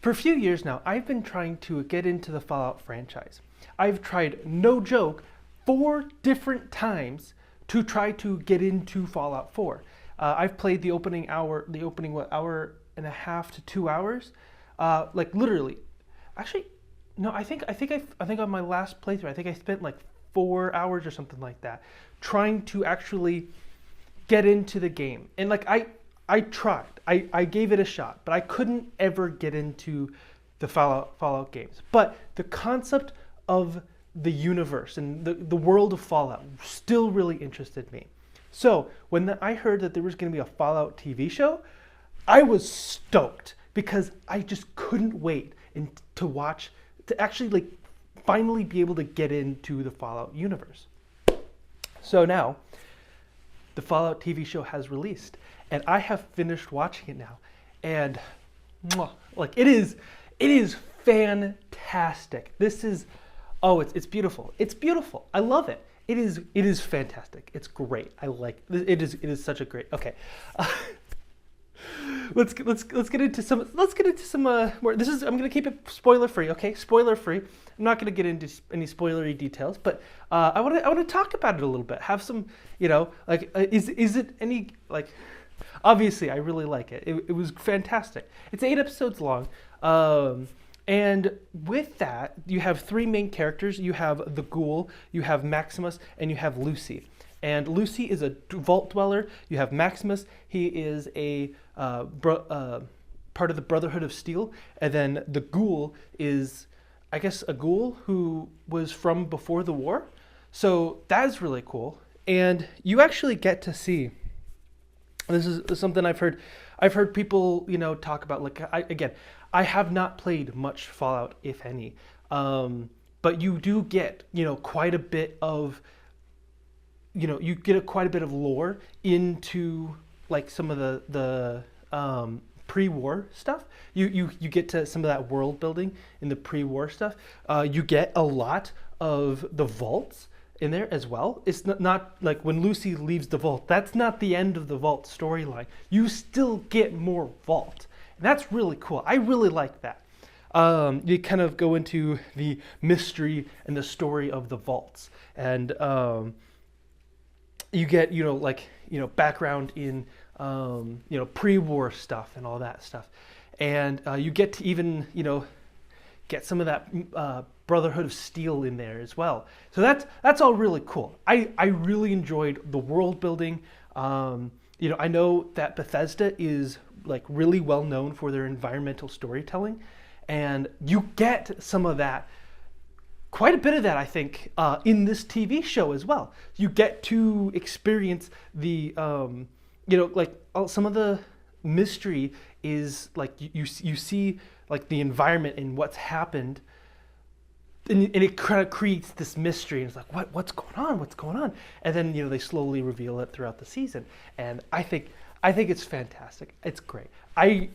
For a few years now, I've been trying to get into the Fallout franchise. I've tried, no joke, 4 different times to try to get into Fallout 4. I've played the opening hour and a half to 2 hours, like literally. Actually, no, I think on my last playthrough, I think I spent like 4 hours or something like that, trying to actually get into the game. And like I tried, I gave it a shot, but I couldn't ever get into the Fallout games. But the concept of the universe and the world of Fallout still really interested me. So when I heard that there was going to be a Fallout TV show, I was stoked because I just couldn't wait to actually like finally be able to get into the Fallout universe. So now the Fallout TV show has released, and I have finished watching it now, and like it is fantastic. It's beautiful. It's beautiful. I love it. It is fantastic. It's great. I like it. It is such a great. Okay. Let's get into some more. I'm gonna keep it spoiler free. Okay, spoiler free. I'm not gonna get into any spoilery details, but I want to talk about it a little bit. Have some, is it any like? Obviously, I really like it. It was fantastic. It's 8 episodes long. And with that, you have 3 main characters. You have the Ghoul, you have Maximus, and you have Lucy. And Lucy is a vault dweller. You have Maximus. He is a part of the Brotherhood of Steel. And then the Ghoul is, I guess, a ghoul who was from before the war. So that is really cool. And you actually get to see, this is something I've heard people, talk about. Like, I have not played much Fallout, if any, but you do get, quite a bit of, quite a bit of lore into like some of the pre-war stuff. You get to some of that world building in the pre-war stuff. You get a lot of the vaults in there as well. It's not like when Lucy leaves the vault, that's not the end of the vault storyline. You still get more vault. And that's really cool. I really like that. You kind of go into the mystery and the story of the vaults. And you get, background in, pre-war stuff and all that stuff. And you get to even, get some of that Brotherhood of Steel in there as well. So that's all really cool. I really enjoyed the world building. I know that Bethesda is like really well known for their environmental storytelling, and you get some of that, quite a bit of that, I think, in this TV show as well. You get to experience the, some of the mystery is like you see like the environment and what's happened. And it kind of creates this mystery, and it's like, what's going on? And then they slowly reveal it throughout the season, and I think it's fantastic. It's great. I'm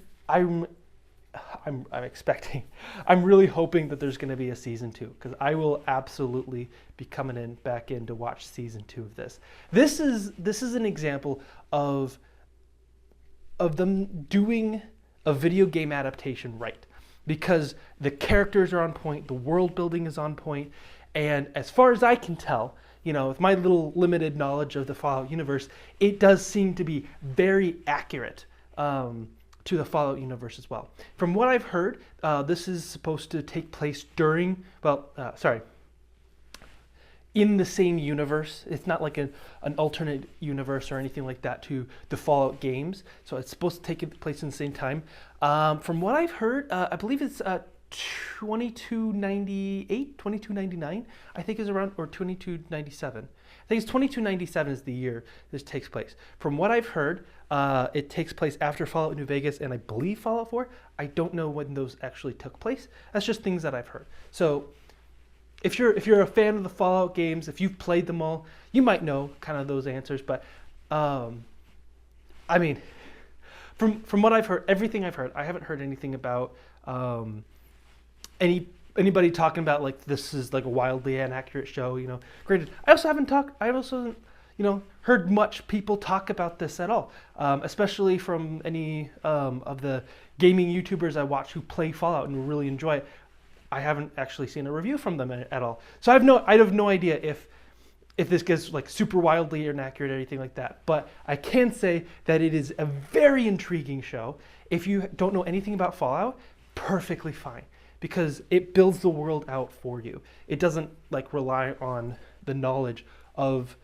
expecting. I'm really hoping that there's going to be a season 2, because I will absolutely be coming back in to watch season 2 of this. This is an example of them doing a video game adaptation right. Because the characters are on point, the world building is on point, and as far as I can tell, with my little limited knowledge of the Fallout universe, it does seem to be very accurate to the Fallout universe as well. From what I've heard, this is supposed to take place in the same universe. It's not like an alternate universe or anything like that to the Fallout games. So it's supposed to take place in the same time. From what I've heard, I believe it's 2298, 2299, I think is around, or 2297. I think it's 2297 is the year this takes place. From what I've heard, it takes place after Fallout New Vegas and I believe Fallout 4. I don't know when those actually took place. That's just things that I've heard. So if you're a fan of the Fallout games, if you've played them all, you might know kind of those answers. But I mean, from what I've heard, everything I've heard, I haven't heard anything about anybody talking about like this is like a wildly inaccurate show. Granted, I also haven't heard much people talk about this at all, especially from any of the gaming YouTubers I watch who play Fallout and really enjoy it, I haven't actually seen a review from them at all. So I have no idea if this gets like super wildly inaccurate or anything like that. But I can say that it is a very intriguing show. If you don't know anything about Fallout, perfectly fine, because it builds the world out for you. It doesn't like rely on the knowledge of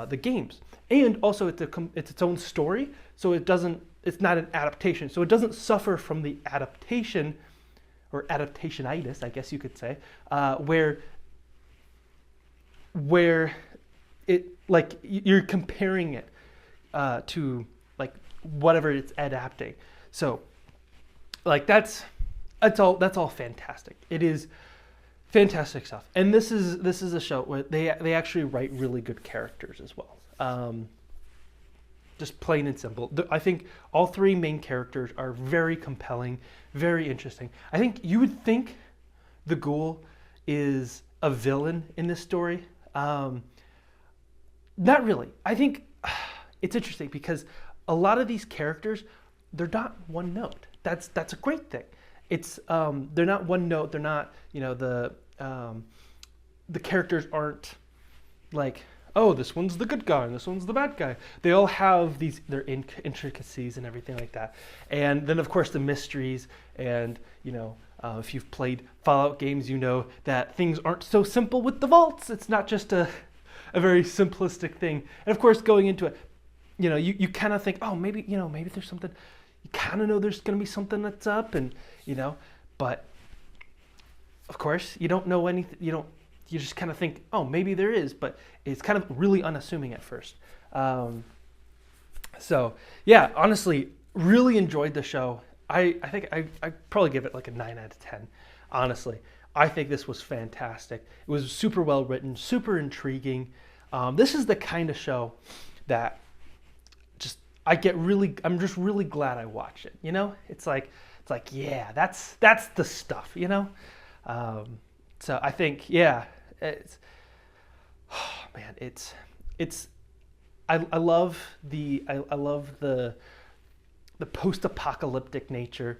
the games, and also it's its own story. So it's not an adaptation. So it doesn't suffer from the adaptation or adaptationitis, I guess you could say, where it like you're comparing it to like whatever it's adapting. So like that's all fantastic. It is fantastic stuff. And this is a show where they actually write really good characters as well. Just plain and simple. I think all three main characters are very compelling, very interesting. I think you would think the Ghoul is a villain in this story. Not really. I think it's interesting because a lot of these characters, they're not one note. That's a great thing. It's they're not one note. They're not, you know, the characters aren't like, oh, this one's the good guy and this one's the bad guy. They all have their intricacies and everything like that. And then of course the mysteries, and you know, if you've played Fallout games, you know that things aren't so simple with the vaults. It's not just a very simplistic thing. And of course, going into it, you know, you kind of think, oh, maybe there's something. You kind of know there's going to be something that's up, and you know, but of course you don't know anything. You just kind of think, oh, maybe there is, but it's kind of really unassuming at first. So yeah, honestly, really enjoyed the show. I think I probably give it like a 9 out of 10. Honestly, I think this was fantastic. It was super well written, super intriguing. This is the kind of show that I'm just really glad I watched it. You know, it's like yeah, that's the stuff. You know, so I think yeah, I love the post-apocalyptic nature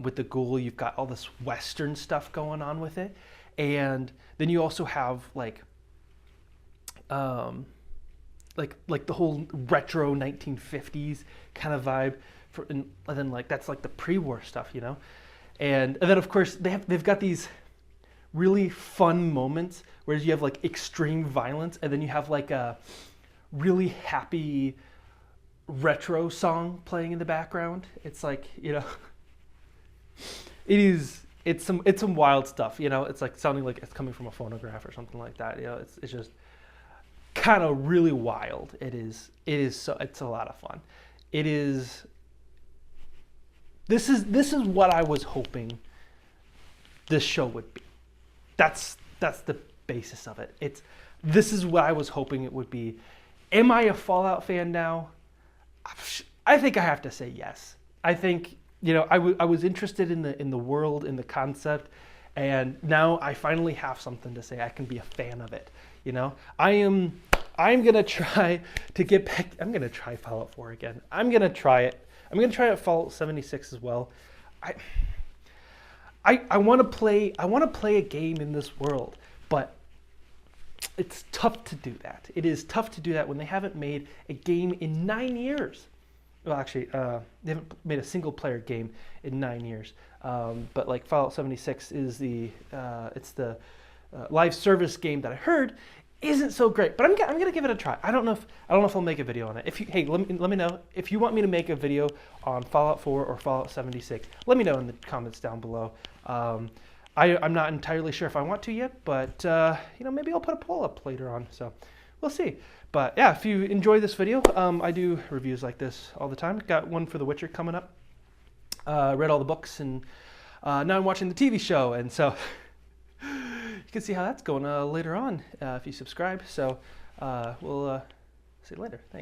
with the Ghoul. You've got all this Western stuff going on with it, and then you also have like the whole retro 1950s kind of vibe, and then like that's like the pre-war stuff, you know, and then of course they've got these really fun moments where you have like extreme violence, and then you have like a really happy retro song playing in the background. It's like, you know, it's some wild stuff, you know. It's like sounding like it's coming from a phonograph or something like that, you know. It's just kind of really wild. It's a lot of fun. This is what I was hoping this show would be. That's the basis of it. This is what I was hoping it would be. Am I a Fallout fan now? I think I have to say yes. I think, you know, I was interested in the world, in the concept, and now I finally have something to say. I can be a fan of it. You know, I'm gonna try to get back. I'm gonna try Fallout 4 again. I'm gonna try it. I'm gonna try out Fallout 76 as well. I want to play. I want to play a game in this world, but it's tough to do that. It is tough to do that when they haven't made a game in 9 years. Well, actually, they haven't made a single-player game in 9 years. But like Fallout 76 is the live service game that I heard isn't so great. But I'm gonna give it a try. I don't know if I'll make a video on it. Let me know if you want me to make a video on Fallout 4 or Fallout 76. Let me know in the comments down below. I'm not entirely sure if I want to yet, but you know, maybe I'll put a poll up later on. So we'll see. But yeah, if you enjoy this video, I do reviews like this all the time. Got one for The Witcher coming up. Read all the books, and now I'm watching the TV show, and so you can see how that's going later on if you subscribe. So we'll see you later. Thanks.